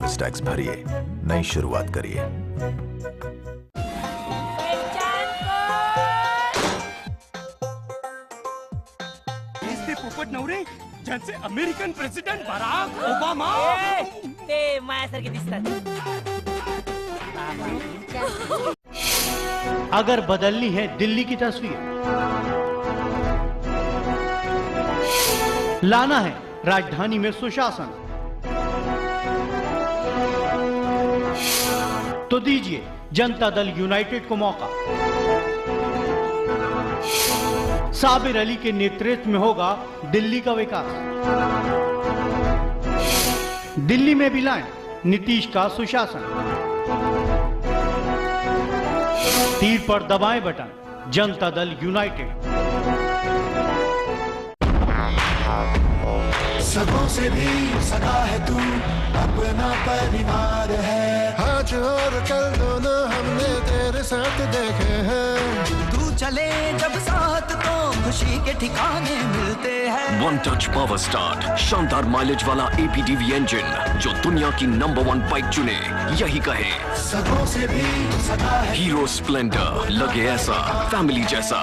Tax भरिए, नई शुरुआत करिए। पोपट नवरे ज्यांचे अमेरिकन प्रेसिडेंट बराक ओबामा ते माझ्यासारखे दिसतात। अगर बदलनी है दिल्ली की तस्वीर, लाना है राजधानी में सुशासन, तो दीजिए जनता दल यूनाइटेड को मौका। साबिर अली के नेतृत्व में होगा दिल्ली का विकास। दिल्ली में भी लाएं नीतीश का सुशासन। तीर पर दबाएं बटन, जनता दल यूनाइटेड। सबों से भी सगा है तू, अपना परिवार है। आज और कल दोनों हमने तेरे साथ देखे हैं। तू चले जब साथ तो खुशी के ठिकाने मिलते हैं। वन टच पावर स्टार्ट, शानदार माइलेज वाला APDV इंजन जो दुनिया की नंबर 1 बाइक चुने, यही कहे सबों से भी सगा है। हीरो स्प्लेंडर, लगे ऐसा फैमिली जैसा।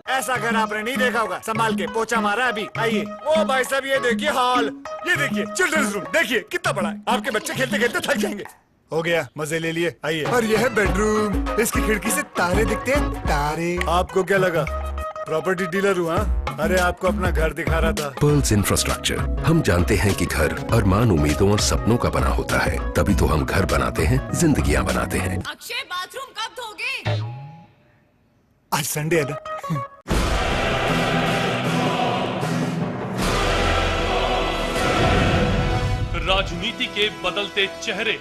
ऐसा घर आपने नहीं देखा होगा, संभाल के पोछा मारा अभी। आइए, ओ भाई साहब ये देखिए हॉल, ये देखिए चिल्ड्रंस रूम, देखिए कितना बड़ा है। आपके बच्चे खेलते खेलते थक जाएंगे। हो गया, मजे ले लिए। आइए। और यह है बेडरूम, इसकी खिड़की से तारे दिखते हैं, तारे। आपको क्या लगा प्रॉपर्टी डीलर हुआ? अरे आपको अपना घर दिखा रहा था। पर्ल्स इंफ्रास्ट्रक्चर, हम जानते हैं कि घर अरमान, उम्मीदों और सपनों का बना होता है, तभी तो हम घर बनाते हैं, जिंदगियां बनाते हैं। अक्षय बाथरूम कब धोगे? आज संडे है ना। राजनीति के बदलते चेहरे,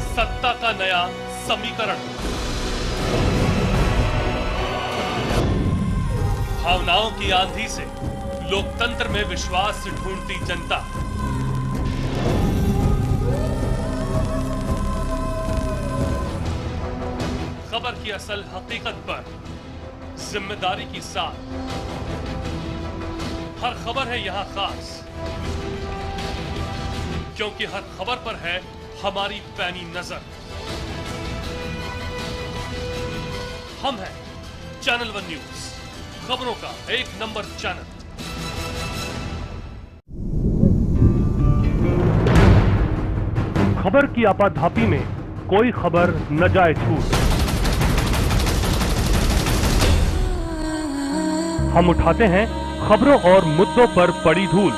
सत्ता का नया समीकरण, भावनाओं की आंधी से लोकतंत्र में विश्वास ढूंढती जनता, खबर की असल हकीकत पर जिम्मेदारी की साथ हर खबर है यहां खास, क्योंकि हर खबर पर है हमारी पैनी नजर। हम हैं चैनल 1 न्यूज, खबरों का एक नंबर चैनल। खबर की आपाधापी में कोई खबर न जाए छूट। हम उठाते हैं खबरों और मुद्दों पर पड़ी धूल,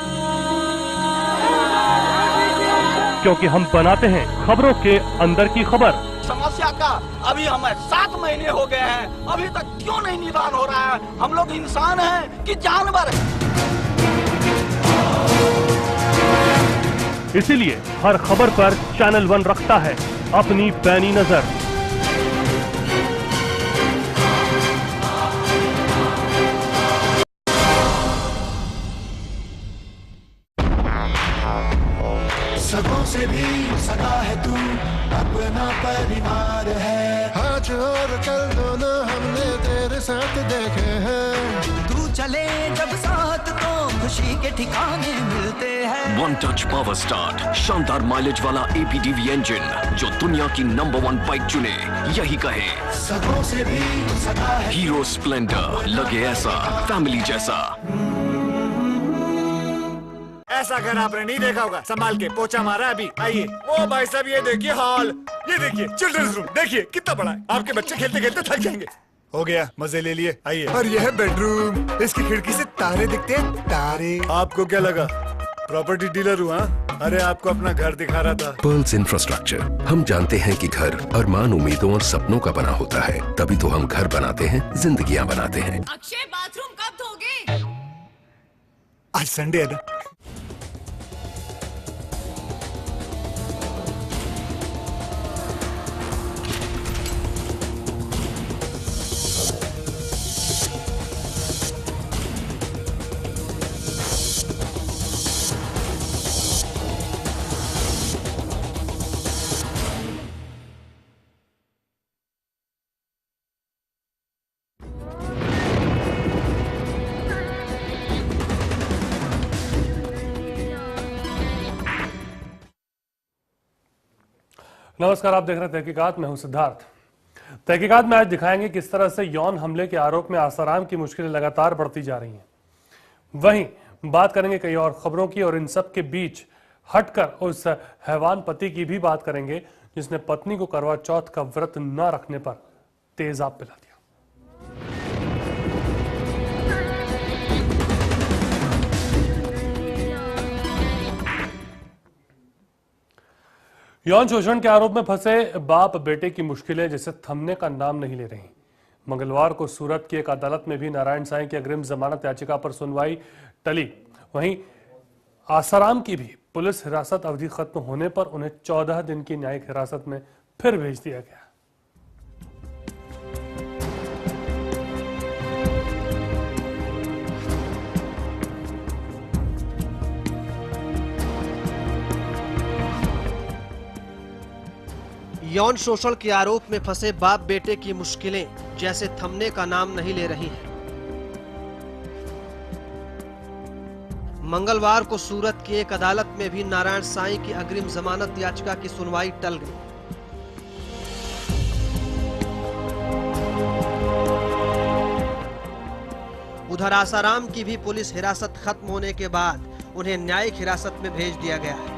क्योंकि हम बनाते हैं खबरों के अंदर की खबर। समस्या का अभी हमें 7 महीने हो गए हैं, अभी तक क्यों नहीं निदान हो रहा है? हम लोग इंसान हैं कि जानवर हैं? इसीलिए हर खबर पर चैनल 1 रखता है अपनी पैनी नजर। सबों से भी सगा है तू, अपना परिवार है। आज और कल दोनों हमने तेरे साथ देखे हैं। तू चले जब साथ तो खुशी के ठिकाने मिलते हैं। वन टच पावर स्टार्ट, शानदार माइलेज वाला APDV इंजन जो दुनिया की नंबर 1 बाइक चुने, यही कहे सबों से भी सगा है। हीरो स्प्लेंडर, लगे ऐसा फैमिली जैसा। ऐसा घर आपने नहीं देखा होगा, संभाल के पोछा मारा अभी। आइए, ओ भाई साहब ये देखिए हॉल, ये देखिए चिल्ड्रंस रूम, देखिए कितना बड़ा है। आपके बच्चे खेलते खेलते थक जाएंगे। हो गया, मजे ले लिए। आइए। और यह है बेडरूम, इसकी खिड़की से तारे दिखते हैं, तारे। आपको क्या लगा प्रॉपर्टी डीलर हुआ? अरे आपको अपना घर दिखा रहा था। पर्ल्स इंफ्रास्ट्रक्चर, हम जानते हैं कि घर अरमान, उम्मीदों और सपनों का बना होता है, तभी तो हम घर बनाते हैं, जिंदगियां बनाते हैं। अक्षय बाथरूम कब धोगे? आज संडे है ना। नमस्कार, आप देख रहे हैं तहकीकात। मैं हूं सिद्धार्थ। तहकीकात में आज दिखाएंगे किस तरह से यौन हमले के आरोप में आसाराम की मुश्किलें लगातार बढ़ती जा रही हैं। वहीं बात करेंगे कई और खबरों की, और इन सब के बीच हटकर उस हैवान पति की भी बात करेंगे जिसने पत्नी को करवा चौथ का व्रत न रखने पर तेजाब पिला दिया। यौन शोषण के आरोप में फंसे बाप बेटे की मुश्किलें जैसे थमने का नाम नहीं ले रही। मंगलवार को सूरत की एक अदालत में भी नारायण साईं की अग्रिम जमानत याचिका पर सुनवाई टली। वहीं आसाराम की भी पुलिस हिरासत अवधि खत्म होने पर उन्हें 14 दिन की न्यायिक हिरासत में फिर भेज दिया गया। यौन शोषण के आरोप में फंसे बाप बेटे की मुश्किलें जैसे थमने का नाम नहीं ले रही हैं। मंगलवार को सूरत की एक अदालत में भी नारायण साईं की अग्रिम जमानत याचिका की सुनवाई टल गई। उधर आसाराम की भी पुलिस हिरासत खत्म होने के बाद उन्हें न्यायिक हिरासत में भेज दिया गया है।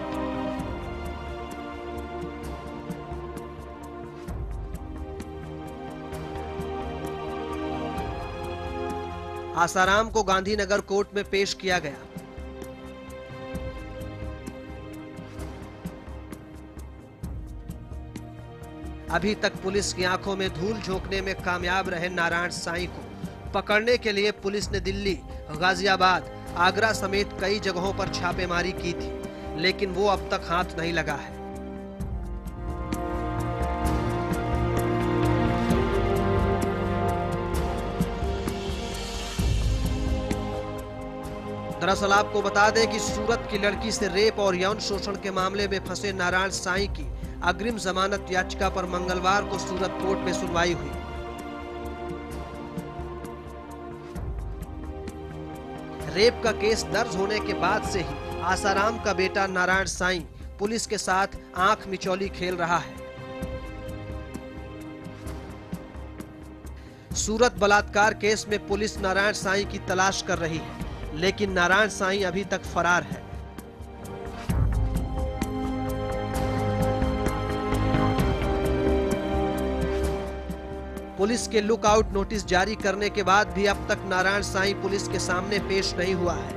आसाराम को गांधीनगर कोर्ट में पेश किया गया। अभी तक पुलिस की आंखों में धूल झोंकने में कामयाब रहे नारायण साईं को पकड़ने के लिए पुलिस ने दिल्ली, गाजियाबाद, आगरा समेत कई जगहों पर छापेमारी की थी, लेकिन वो अब तक हाथ नहीं लगा है। दरअसल आपको बता दें कि सूरत की लड़की से रेप और यौन शोषण के मामले में फंसे नारायण साईं की अग्रिम जमानत याचिका पर मंगलवार को सूरत कोर्ट में सुनवाई हुई। रेप का केस दर्ज होने के बाद से ही आसाराम का बेटा नारायण साईं पुलिस के साथ आंख मिचौली खेल रहा है। सूरत बलात्कार केस में पुलिस नारायण साईं की तलाश कर रही है, लेकिन नारायण साईं अभी तक फरार है। पुलिस के लुकआउट नोटिस जारी करने के बाद भी अब तक नारायण साईं पुलिस के सामने पेश नहीं हुआ है।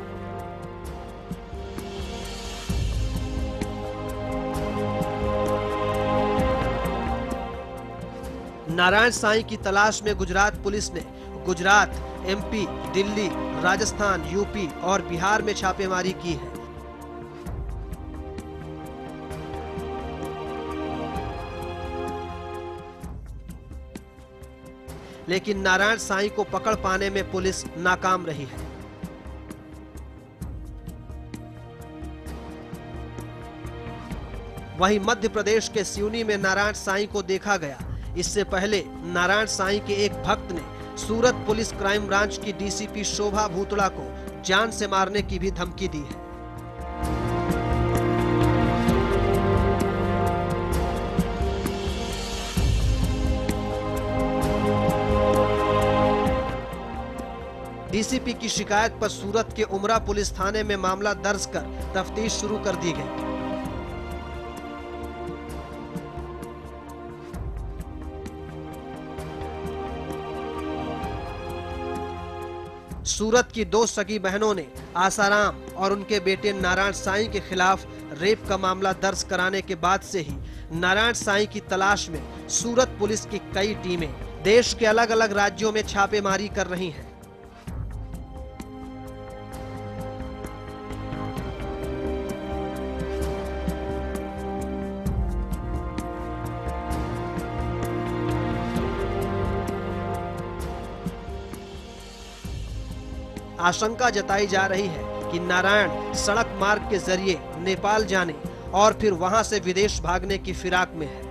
नारायण साईं की तलाश में गुजरात पुलिस ने गुजरात, एमपी, दिल्ली, राजस्थान, यूपी और बिहार में छापेमारी की है। लेकिन नारायण साईं को पकड़ पाने में पुलिस नाकाम रही है। वहीं मध्य प्रदेश के सिवनी में नारायण साईं को देखा गया। इससे पहले नारायण साईं के एक भक्त ने सूरत पुलिस क्राइम ब्रांच की डीसीपी शोभा भूतड़ा को जान से मारने की भी धमकी दी है। डीसीपी की शिकायत पर सूरत के उमरा पुलिस थाने में मामला दर्ज कर तफ्तीश शुरू कर दी गई। सूरत की 2 सगी बहनों ने आसाराम और उनके बेटे नारायण साईं के खिलाफ रेप का मामला दर्ज कराने के बाद से ही नारायण साईं की तलाश में सूरत पुलिस की कई टीमें देश के अलग अलग राज्यों में छापेमारी कर रही हैं। आशंका जताई जा रही है कि नारायण सड़क मार्ग के जरिए नेपाल जाने और फिर वहां से विदेश भागने की फिराक में है।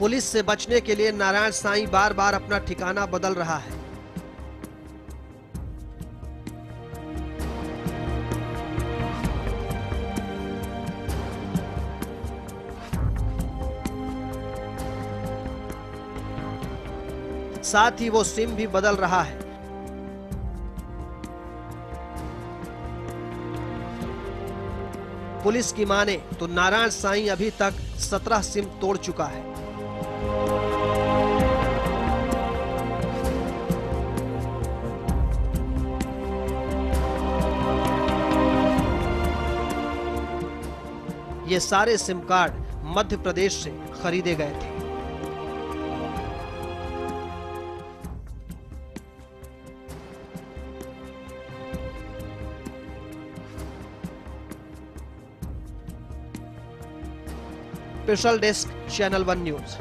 पुलिस से बचने के लिए नारायण साईं बार बार अपना ठिकाना बदल रहा है। साथ ही वो सिम भी बदल रहा है। पुलिस की माने तो नारायण साईं अभी तक 17 सिम तोड़ चुका है। ये सारे सिम कार्ड मध्य प्रदेश से खरीदे गए थे। Special desk channel 1 news.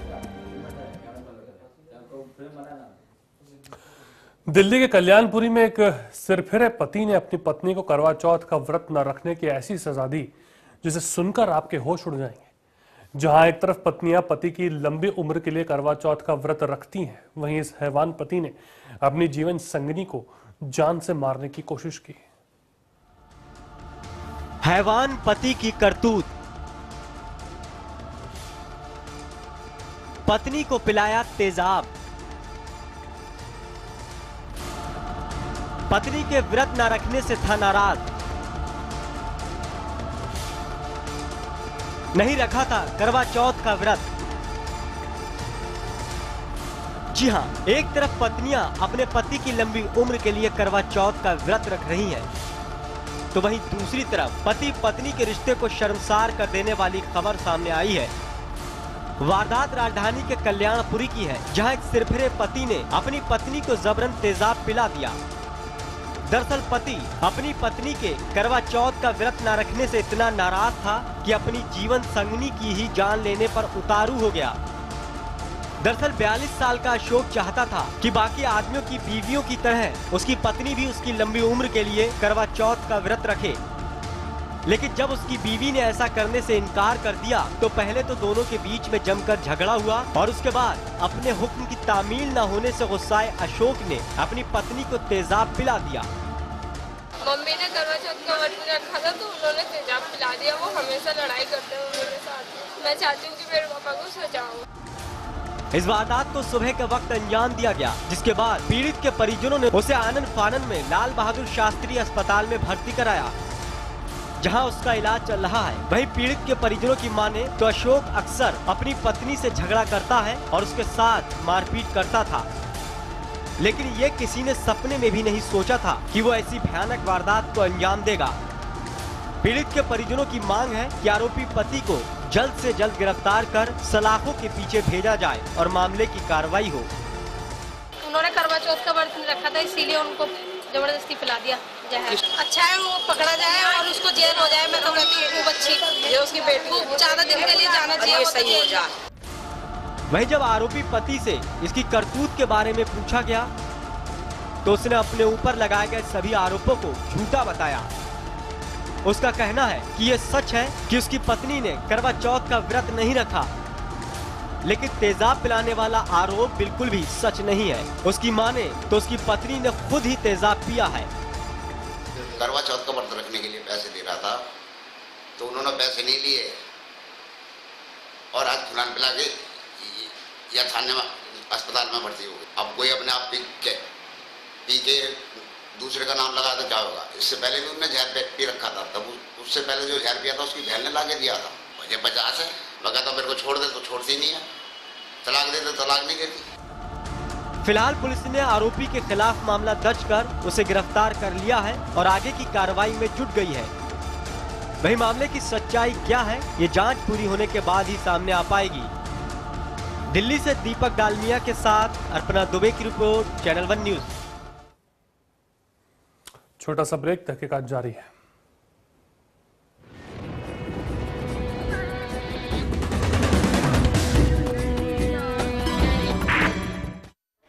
Delhi के कल्याणपुरी में एक सिरफिरे पति ने अपनी पत्नी को करवा चौथ का व्रत न रखने की ऐसी सजा दी जिसे सुनकर आपके होश उड़ जाएंगे। जहां एक तरफ पत्नियां पति की लंबी उम्र के लिए करवा चौथ का व्रत रखती हैं, वहीं इस हैवान पति ने अपनी जीवन संगिनी को जान से मारने की कोशिश की। हैवान पति की करतूत। पत्नी को पिलाया तेजाब। पत्नी के व्रत न रखने से था नाराज। नहीं रखा था करवा चौथ का व्रत। जी हां, एक तरफ पत्नियां अपने पति की लंबी उम्र के लिए करवा चौथ का व्रत रख रही हैं, तो वहीं दूसरी तरफ पति पत्नी के रिश्ते को शर्मसार कर देने वाली खबर सामने आई है। वारदात राजधानी के कल्याणपुरी की है, जहां एक सिरफिरे पति ने अपनी पत्नी को जबरन तेजाब पिला दिया। दरअसल पति अपनी पत्नी के करवा चौथ का व्रत न रखने से इतना नाराज था कि अपनी जीवन संगिनी की ही जान लेने पर उतारू हो गया। दरअसल 42 साल का अशोक चाहता था कि बाकी आदमियों की बीवियों की तरह उसकी पत्नी भी उसकी लंबी उम्र के लिए करवा चौथ का व्रत रखे, लेकिन जब उसकी बीवी ने ऐसा करने से इनकार कर दिया तो पहले तो दोनों के बीच में जमकर झगड़ा हुआ और उसके बाद अपने हुक्म की तामील न होने से गुस्साए अशोक ने अपनी पत्नी को तेजाब पिला दिया। मम्मी ने करवा चौथ का व्रत रखा था तो उन्होंने तेजाब पिला दिया। वो हमेशा लड़ाई करते हैं मेरे साथ। मैं चाहती हूँ कि मेरे पापा को सजा हो। इस वारदात को सुबह के वक्त अंजाम दिया गया, जिसके बाद पीड़ित के परिजनों ने उसे आनन फानन में लाल बहादुर शास्त्री अस्पताल में भर्ती कराया, जहां उसका इलाज चल रहा है। वहीं पीड़ित के परिजनों की माने तो अशोक अक्सर अपनी पत्नी से झगड़ा करता है और उसके साथ मारपीट करता था, लेकिन ये किसी ने सपने में भी नहीं सोचा था कि वो ऐसी भयानक वारदात को अंजाम देगा। पीड़ित के परिजनों की मांग है कि आरोपी पति को जल्द से जल्द गिरफ्तार कर सलाखों के पीछे भेजा जाए और मामले की कार्रवाई हो। उन्होंने करवा चौथ का व्रत रखा था, इसीलिए उनको जबरदस्ती पिला दिया। अच्छा है वो पकड़ा जाए और उसको जेल हो जाए। मैं तो कहती हूँ खूब अच्छी, ये उसकी बेटी को 14 दिन के लिए जाना चाहिए, सही हो जाए। वहीं जब आरोपी पति से इसकी करतूत के बारे में पूछा गया तो उसने अपने ऊपर लगाए गए सभी आरोपों को झूठा बताया। उसका कहना है कि ये सच है कि उसकी पत्नी ने करवा चौथ का व्रत नहीं रखा, लेकिन तेजाब पिलाने वाला आरोप बिल्कुल भी सच नहीं है। उसकी माने तो उसकी पत्नी ने खुद ही तेजाब पिया है। करवा चौथ का व्रत रखने के लिए पैसे दे रहा था तो उन्होंने पैसे नहीं लिए और आज फुलान पिला के या थाने में अस्पताल में भर्ती हो गई। अब कोई अपने आप पी के दूसरे का नाम लगा तो क्या होगा। इससे पहले भी उन्होंने जहर पी रखा था, तब उससे पहले जो जहर पिया था उसकी बहन ने ला के दिया था। मुझे 50 है, लगा तो मेरे को छोड़ दे तो छोड़ती नहीं है, तलाक दे तो तलाक नहीं देती। फिलहाल पुलिस ने आरोपी के खिलाफ मामला दर्ज कर उसे गिरफ्तार कर लिया है और आगे की कार्रवाई में जुट गई है। वही मामले की सच्चाई क्या है, ये जांच पूरी होने के बाद ही सामने आ पाएगी। दिल्ली से दीपक डालमिया के साथ अर्पणा दुबे की रिपोर्ट, चैनल 1 न्यूज। छोटा सा ब्रेक, तहकीकात जारी है।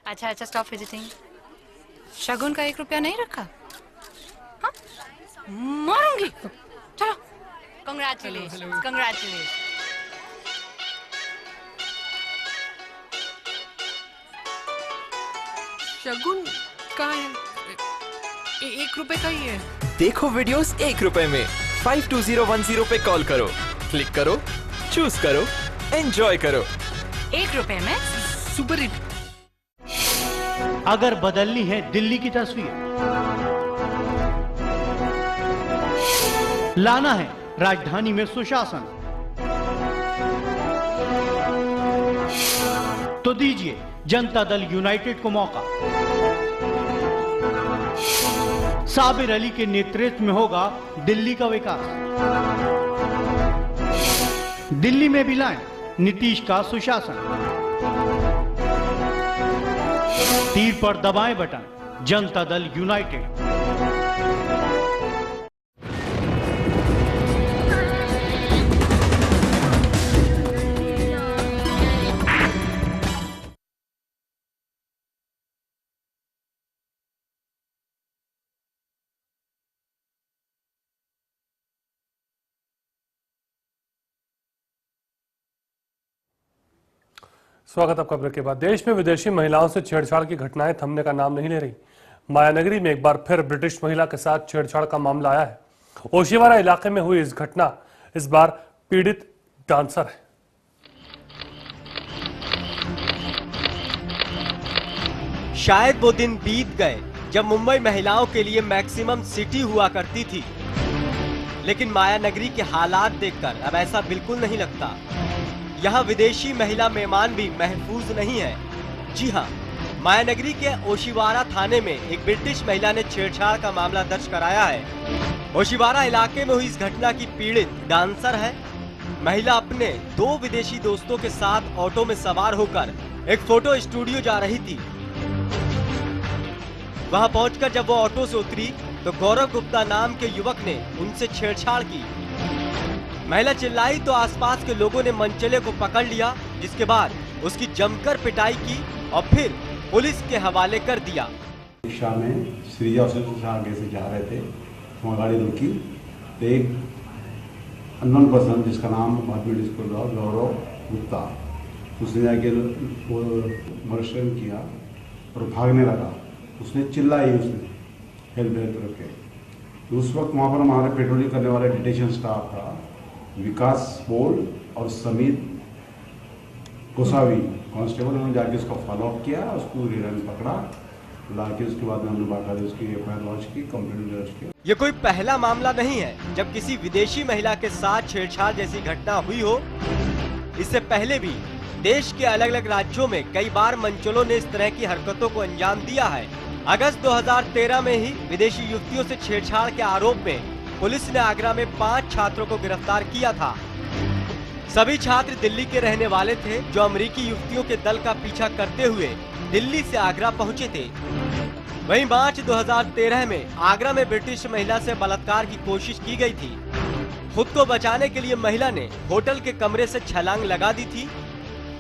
अच्छा स्टॉप विजिटिंग। शगुन का 1 रुपया नहीं रखा? हाँ? मारूंगी। चलो, कंग्रेचुलेशन। शगुन कहाँ है? 1 रुपए का ही है। देखो वीडियोस 1 रुपए में। 52010 पे कॉल करो, क्लिक करो, चूज करो, एंजॉय करो। 1 रुपए में सुपर हिट। अगर बदलनी है दिल्ली की तस्वीर, लाना है राजधानी में सुशासन, तो दीजिए जनता दल यूनाइटेड को मौका। साबिर अली के नेतृत्व में होगा दिल्ली का विकास। दिल्ली में भी लाएं नीतीश का सुशासन। तीर पर दबाएं बटन, जनता दल यूनाइटेड। स्वागत आपका ब्रेक के बाद। देश में विदेशी महिलाओं से छेड़छाड़ की घटनाएं थमने का नाम नहीं ले रही। मायानगरी में एक बार फिर ब्रिटिश महिला के साथ छेड़छाड़ का मामला आया है। ओशिवारा इलाके में हुई इस घटना इस बार पीड़ित डांसर है। शायद वो दिन बीत गए जब मुंबई महिलाओं के लिए मैक्सिमम सिटी हुआ करती थी, लेकिन मायानगरी के हालात देखकर अब ऐसा बिल्कुल नहीं लगता। यहाँ विदेशी महिला मेहमान भी महफूज नहीं है। जी हाँ, मायानगरी के ओशिवारा थाने में एक ब्रिटिश महिला ने छेड़छाड़ का मामला दर्ज कराया है। ओशिवारा इलाके में हुई इस घटना की पीड़ित डांसर है। महिला अपने 2 विदेशी दोस्तों के साथ ऑटो में सवार होकर एक फोटो स्टूडियो जा रही थी। वहां पहुंचकर जब वो ऑटो से उतरी तो गौरव गुप्ता नाम के युवक ने उनसे छेड़छाड़ की। महिला चिल्लाई तो आसपास के लोगों ने मनचले को पकड़ लिया, जिसके बाद उसकी जमकर पिटाई की और फिर पुलिस के हवाले कर दिया। रिक्शा में श्रीजा से आगे से जा रहे थे, वहाँ गाड़ी रुकी तो एक अननोन पर्सन जिसका नाम बाद में डिस्कस हुआ गौरव गुप्ता, उसने जाके वो मर्डर किया और भागने लगा। उसने चिल्लाई, उसने हेल्प करके। तो उस वक्त वहाँ पर हमारे पेट्रोलिंग करने वाले डिटेंशन स्टाफ था, विकास बोल और समीत गोसावी कांस्टेबल, उन्होंने जाके उसका फॉलोअप किया, उसको रिटर्न पकड़ा, लाके उसके बाद हमने बाकायदा उसकी एफआईआर लॉन्च की, कंप्लेंट दर्ज की। ये कोई पहला मामला नहीं है जब किसी विदेशी महिला के साथ छेड़छाड़ जैसी घटना हुई हो। इससे पहले भी देश के अलग अलग राज्यों में कई बार मंचलों ने इस तरह की हरकतों को अंजाम दिया है। अगस्त 2013 में ही विदेशी युवतियों से छेड़छाड़ के आरोप में पुलिस ने आगरा में 5 छात्रों को गिरफ्तार किया था। सभी छात्र दिल्ली के रहने वाले थे, जो अमेरिकी युवतियों के दल का पीछा करते हुए दिल्ली से आगरा पहुंचे थे। वहीं मार्च 2013 में आगरा में ब्रिटिश महिला से बलात्कार की कोशिश की गई थी। खुद को बचाने के लिए महिला ने होटल के कमरे से छलांग लगा दी थी।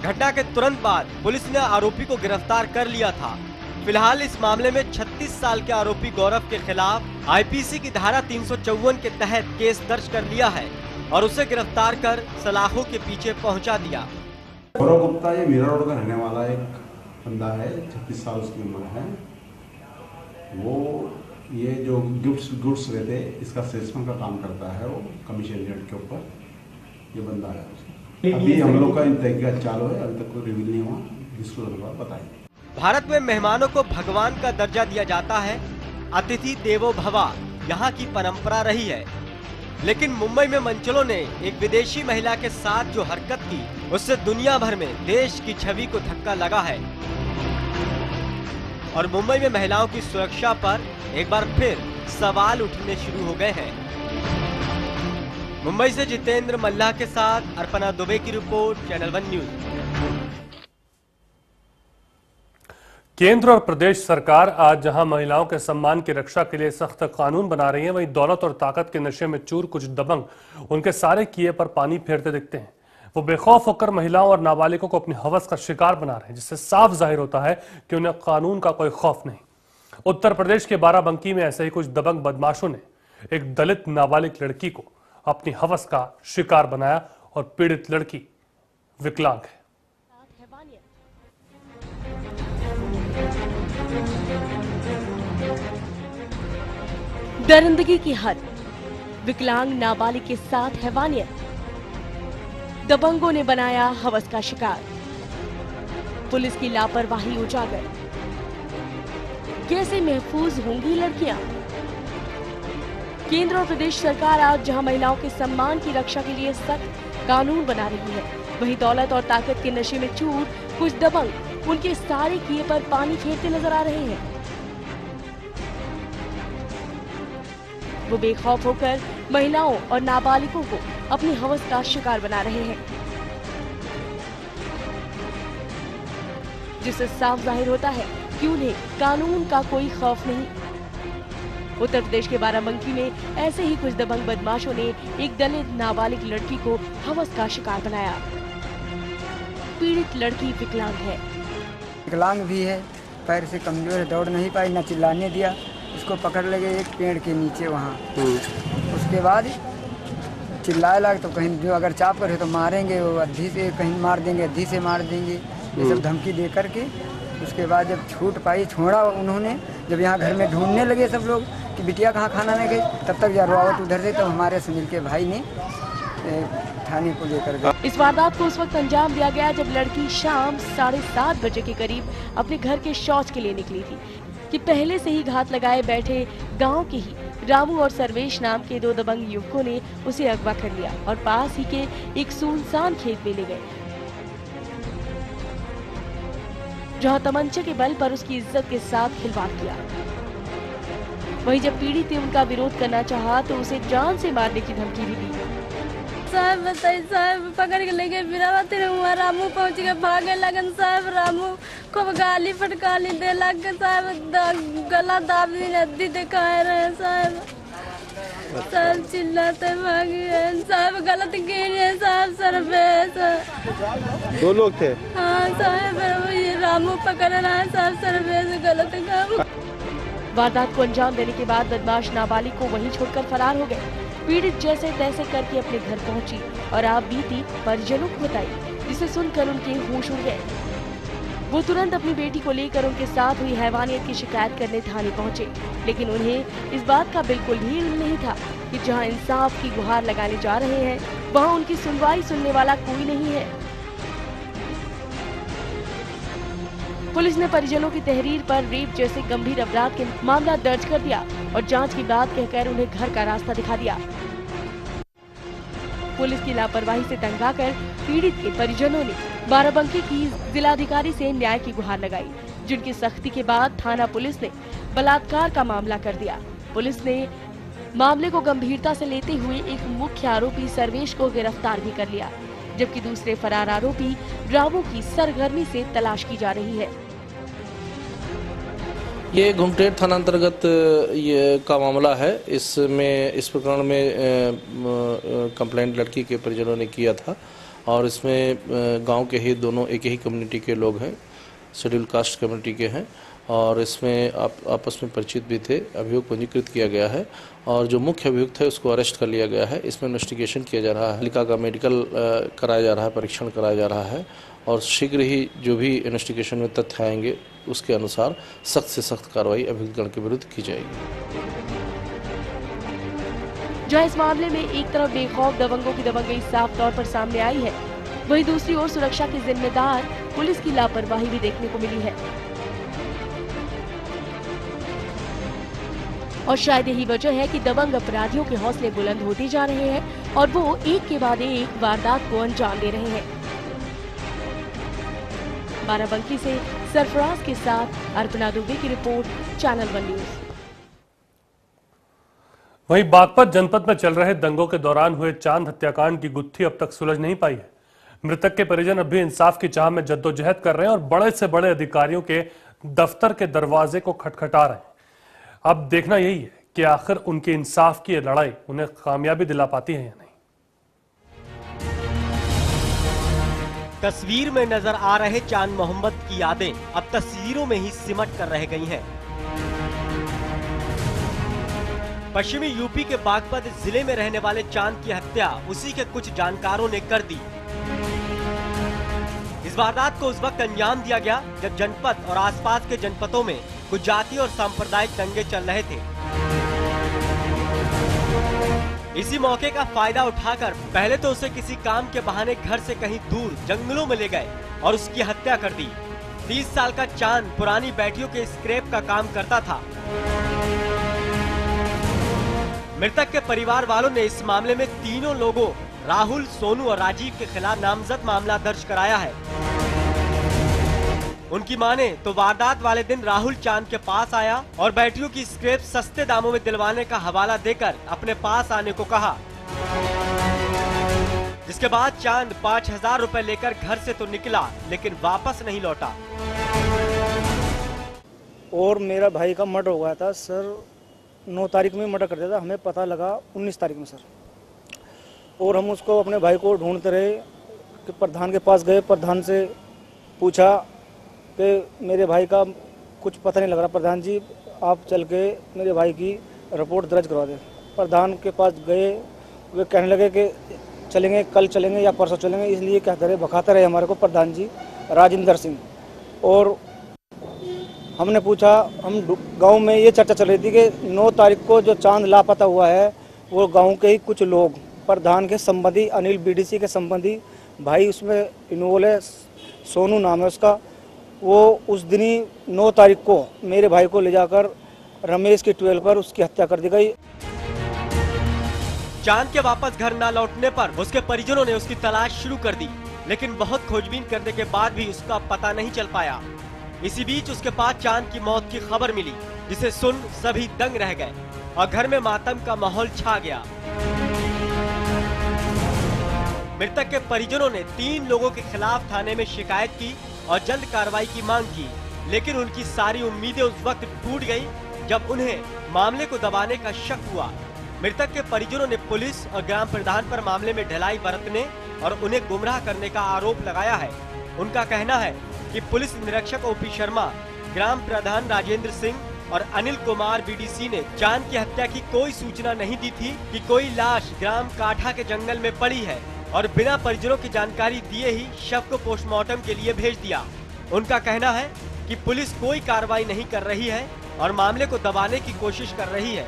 घटना के तुरंत बाद पुलिस ने आरोपी को गिरफ्तार कर लिया था। फिलहाल इस मामले में 36 साल के आरोपी गौरव के खिलाफ आईपीसी की धारा 354 के तहत केस दर्ज कर लिया है और उसे गिरफ्तार कर सलाखों के पीछे पहुंचा दिया। गौरव गुप्ता ये मीरा रोड का रहने वाला एक बंदा है, 36 साल उसकी उम्र है। वो ये जो गुड्स रहते इसका सेल्समैन का काम करता है, वो कमीशन रेट के ऊपर ये बंदा है। अभी हम लोग का तहकीकात चालू है, अभी तक कोई रिवील नहीं हुआ, इसको बताएंगे। भारत में मेहमानों को भगवान का दर्जा दिया जाता है, अतिथि देवो भवा यहाँ की परंपरा रही है। लेकिन मुंबई में मंचलों ने एक विदेशी महिला के साथ जो हरकत की, उससे दुनिया भर में देश की छवि को धक्का लगा है और मुंबई में महिलाओं की सुरक्षा पर एक बार फिर सवाल उठने शुरू हो गए हैं। मुंबई से जितेंद्र मल्लाह के साथ अर्पणा दुबे की रिपोर्ट, चैनल 1 न्यूज। केंद्र और प्रदेश सरकार आज जहां महिलाओं के सम्मान की रक्षा के लिए सख्त कानून बना रही है, वहीं दौलत और ताकत के नशे में चूर कुछ दबंग उनके सारे किए पर पानी फेरते दिखते हैं। वो बेखौफ होकर महिलाओं और नाबालिगों को अपनी हवस का शिकार बना रहे हैं, जिससे साफ जाहिर होता है कि उन्हें कानून का कोई खौफ नहीं। उत्तर प्रदेश के बाराबंकी में ऐसे ही कुछ दबंग बदमाशों ने एक दलित नाबालिग लड़की को अपनी हवस का शिकार बनाया और पीड़ित लड़की विकलांग है। दरिंदगी की हद, विकलांग नाबालिग के साथ हैवानियत, दबंगों ने बनाया हवस का शिकार, पुलिस की लापरवाही उजागर। कैसे महफूज होंगी लड़कियां? केंद्र और प्रदेश सरकार आज जहां महिलाओं के सम्मान की रक्षा के लिए सख्त कानून बना रही है, वहीं दौलत और ताकत के नशे में चूर कुछ दबंग उनके सारे किए पर पानी फेरते नजर आ रहे हैं। वो बेखौफ होकर महिलाओं और नाबालिगों को अपनी हवस का शिकार बना रहे हैं, जिससे साफ जाहिर होता है कि उन्हें कानून का कोई खौफ नहीं। उत्तर प्रदेश के बाराबंकी में ऐसे ही कुछ दबंग बदमाशों ने एक दलित नाबालिग लड़की को हवस का शिकार बनाया। पीड़ित लड़की विकलांग है, विकलांग भी है, पैर से कमजोर है, दौड़ नहीं पाई, न चिल्लाने दिया। उसको पकड़ ले गए एक पेड़ के नीचे वहाँ। उसके बाद चिल्लाए लगे तो कहीं जो अगर चाप करे तो मारेंगे, वो अद्धी से कहीं मार देंगे, अद्धी से मार देंगे, ये सब धमकी दे करके। उसके बाद जब छूट पाई, छोड़ा उन्होंने, जब यहाँ घर में ढूंढने लगे सब लोग कि बिटिया कहाँ खाना नहीं गई, तब तक जरूरत उधर से, तो हमारे सुनील के भाई ने थाने को लेकर गए। इस वारदात को उस वक्त अंजाम दिया गया जब लड़की शाम 7:30 बजे के करीब अपने घर के शौच के लिए निकली थी कि पहले से ही घात लगाए बैठे गांव के ही रामू और सर्वेश नाम के दो दबंग युवकों ने उसे अगवा कर लिया और पास ही के एक सुनसान खेत में ले गए, जहां तमंचे के बल पर उसकी इज्जत के साथ खिलवाड़ किया। वहीं जब पीड़ित ने उनका विरोध करना चाहा तो उसे जान से मारने की धमकी भी दी। साहब बताइए, साहब पकड़ के लेके बिरावा तेरे हुआ, रामू पहुंच के भागे लगन। साहब रामू खूब गाली फटकाली दे लग, साहब गला दाब दी, नदी दिखाए रहे साहब। साहब चिल्लाते भागे हैं, साहब गलत किए हैं साहब। सर्वेश 2 लोग थे। हाँ साहब, ये रामू पकड़ रहा है साहब, सर्वेश गलत काम। वारदात को अंजाम देने के बाद बदमाश नाबालिग को वहीं छोड़कर फरार हो गए। पीड़ित जैसे तैसे करके अपने घर पहुंची और आप बीती परिजनों को बताई, जिसे सुनकर उनके होश उड़ गए। वो तुरंत अपनी बेटी को लेकर उनके साथ हुई हैवानियत की शिकायत करने थाने पहुंचे, लेकिन उन्हें इस बात का बिल्कुल भी इल्म नहीं था कि जहां इंसाफ की गुहार लगाने जा रहे हैं, वहां उनकी सुनवाई सुनने वाला कोई नहीं है। पुलिस ने परिजनों की तहरीर पर रेप जैसे गंभीर अपराध के मामला दर्ज कर दिया और जांच की बात कहकर उन्हें घर का रास्ता दिखा दिया। पुलिस की लापरवाही से तंग आकर पीड़ित के परिजनों ने बाराबंकी की जिलाधिकारी से न्याय की गुहार लगाई, जिनकी सख्ती के बाद थाना पुलिस ने बलात्कार का मामला कर दिया। पुलिस ने मामले को गंभीरता से लेते हुए एक मुख्य आरोपी सर्वेश को गिरफ्तार भी कर लिया, जबकि दूसरे फरार आरोपी रामू की सरगर्मी से तलाश की जा रही है। ये घुमटेड़ थाना अंतर्गत ये का मामला है। इसमें इस प्रकरण में कंप्लेंट लड़की के परिजनों ने किया था और इसमें गांव के ही दोनों एक ही कम्युनिटी के लोग हैं, शेड्यूल कास्ट कम्युनिटी के हैं और इसमें आपस में परिचित भी थे। अभियोग पंजीकृत किया गया है और जो मुख्य अभियुक्त है उसको अरेस्ट कर लिया गया है। इसमें इन्वेस्टिगेशन किया जा रहा है, बालिका का मेडिकल कराया जा रहा है, परीक्षण कराया जा रहा है और शीघ्र ही जो भी इन्वेस्टिगेशन में तथ्य आएंगे उसके अनुसार सख्त से सख्त कार्रवाई अभियुक्तगण के विरुद्ध की जाएगी। जहां इस मामले में एक तरफ बेखौफ दबंगों की दबंगई साफ तौर पर सामने आई है, वहीं दूसरी ओर सुरक्षा की जिम्मेदार पुलिस की लापरवाही भी देखने को मिली है। और शायद यही वजह है कि दबंग अपराधियों के हौसले बुलंद होते जा रहे हैं और वो एक के बाद एक वारदात को अंजाम दे रहे हैं। बाराबंकी से सरफराज के साथ अर्पणा दुबे की रिपोर्ट, चैनल 1 न्यूज। वहीं बागपत जनपद में चल रहे दंगों के दौरान हुए चांद हत्याकांड की गुत्थी अब तक सुलझ नहीं पाई है। मृतक के परिजन अब भी इंसाफ की चाह में जद्दोजहद कर रहे हैं और बड़े से बड़े अधिकारियों के दफ्तर के दरवाजे को खटखटा रहे हैं। अब देखना यही है कि आखिर उनके इंसाफ की लड़ाई उन्हें कामयाबी दिला पाती है या नहीं। तस्वीर में नजर आ रहे चांद मोहम्मद की यादें अब तस्वीरों में ही सिमट कर रह गई हैं। पश्चिमी यूपी के बागपत जिले में रहने वाले चांद की हत्या उसी के कुछ जानकारों ने कर दी। इस वारदात को उस वक्त अंजाम दिया गया जब जनपद और आसपास के जनपदों में कुछ जाति और सांप्रदायिक दंगे चल रहे थे। इसी मौके का फायदा उठाकर पहले तो उसे किसी काम के बहाने घर से कहीं दूर जंगलों में ले गए और उसकी हत्या कर दी। 30 साल का चांद पुरानी बैटरियों के स्क्रैप का काम करता था। मृतक के परिवार वालों ने इस मामले में तीनों लोगों राहुल, सोनू और राजीव के खिलाफ नामजद मामला दर्ज कराया है। उनकी माने तो वारदात वाले दिन राहुल चांद के पास आया और बैटरियों की स्क्रैप सस्ते दामों में दिलवाने का हवाला देकर अपने पास आने को कहा, जिसके बाद चांद 5000 रुपए लेकर घर से तो निकला लेकिन वापस नहीं लौटा। और मेरा भाई का मर्डर हो गया था सर, 9 तारीख में मर्डर कर दिया था, हमें पता लगा 19 तारीख में सर। और हम उसको अपने भाई को ढूंढते रहे कि प्रधान के पास गए, प्रधान से पूछा कि मेरे भाई का कुछ पता नहीं लग रहा, प्रधान जी आप चल के मेरे भाई की रिपोर्ट दर्ज करवा दें। प्रधान के पास गए, वे कहने लगे कि चलेंगे, कल चलेंगे या परसों चलेंगे, इसलिए कहते रहे, भखाते रहे हमारे को प्रधान जी राजेंद्र सिंह। और हमने पूछा, हम गांव में ये चर्चा चल रही थी कि 9 तारीख को जो चांद लापता हुआ है वो गांव के ही कुछ लोग, प्रधान के संबंधी, अनिल बीडीसी के संबंधी भाई उसमें इन्वॉल्व है, सोनू नाम है उसका। वो उस दिन ही 9 तारीख को मेरे भाई को ले जाकर रमेश की 12 पर उसकी हत्या कर दी गई। चांद के वापस घर न लौटने पर उसके परिजनों ने उसकी तलाश शुरू कर दी, लेकिन बहुत खोजबीन करने के बाद भी उसका पता नहीं चल पाया। इसी बीच उसके पास चांद की मौत की खबर मिली, जिसे सुन सभी दंग रह गए और घर में मातम का माहौल छा गया। मृतक के परिजनों ने 3 लोगों के खिलाफ थाने में शिकायत की और जल्द कार्रवाई की मांग की, लेकिन उनकी सारी उम्मीदें उस वक्त टूट गई जब उन्हें मामले को दबाने का शक हुआ। मृतक के परिजनों ने पुलिस और ग्राम प्रधान पर मामले में ढिलाई बरतने और उन्हें गुमराह करने का आरोप लगाया है। उनका कहना है कि पुलिस निरीक्षक ओपी शर्मा, ग्राम प्रधान राजेंद्र सिंह और अनिल कुमार बीडीसी ने चांद की हत्या की कोई सूचना नहीं दी थी कि कोई लाश ग्राम काठा के जंगल में पड़ी है, और बिना परिजनों की जानकारी दिए ही शव को पोस्टमार्टम के लिए भेज दिया। उनका कहना है कि पुलिस कोई कार्रवाई नहीं कर रही है और मामले को दबाने की कोशिश कर रही है।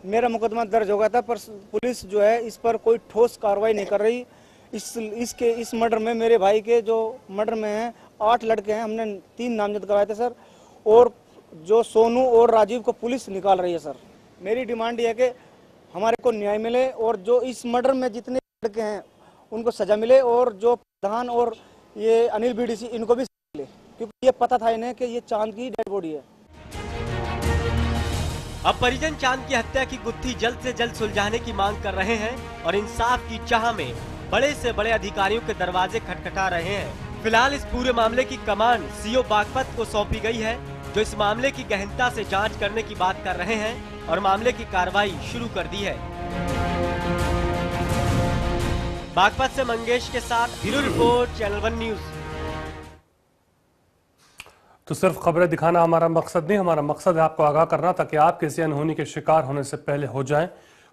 मेरा मुकदमा दर्ज हो गया था, पर पुलिस जो है इस पर कोई ठोस कार्रवाई नहीं कर रही। इस मर्डर में, मेरे भाई के जो मर्डर में हैं 8 लड़के हैं, हमने 3 नामजद कराए थे सर, और जो सोनू और राजीव को पुलिस निकाल रही है सर। मेरी डिमांड ये है कि हमारे को न्याय मिले और जो इस मर्डर में जितने लड़के हैं उनको सजा मिले, और जो प्रधान और ये अनिल बीडीसी इनको भी मिले, क्योंकि ये पता था इन्हें कि ये चांद की डेड बॉडी है। अब परिजन चांद की हत्या की गुत्थी जल्द से जल्द सुलझाने की मांग कर रहे हैं और इंसाफ की चाह में बड़े से बड़े अधिकारियों के दरवाजे खटखटा रहे हैं। फिलहाल इस पूरे मामले की कमान सीओ बागपत को सौंपी गई है, जो इस मामले की गहनता से जांच करने की बात कर रहे हैं और मामले की कार्रवाई शुरू कर दी है। बागपत से मंगेश के साथ ब्यूरो रिपोर्ट, चैनल 1 न्यूज। तो सिर्फ खबरें दिखाना हमारा मकसद नहीं, हमारा मकसद है आपको आगाह करना, ताकि आप किसी अनहोनी के शिकार होने से पहले हो जाएं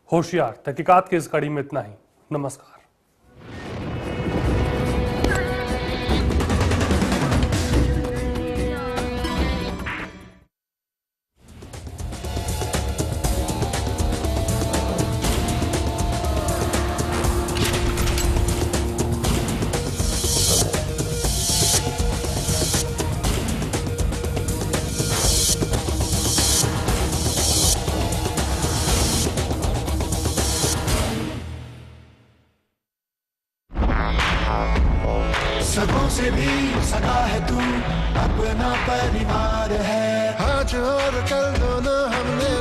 होशियार। तहकीकात की इस कड़ी में इतना ही। नमस्कार। सगों से भी सगा है तू, अपना परिवार है। आज और कल दोनों हमने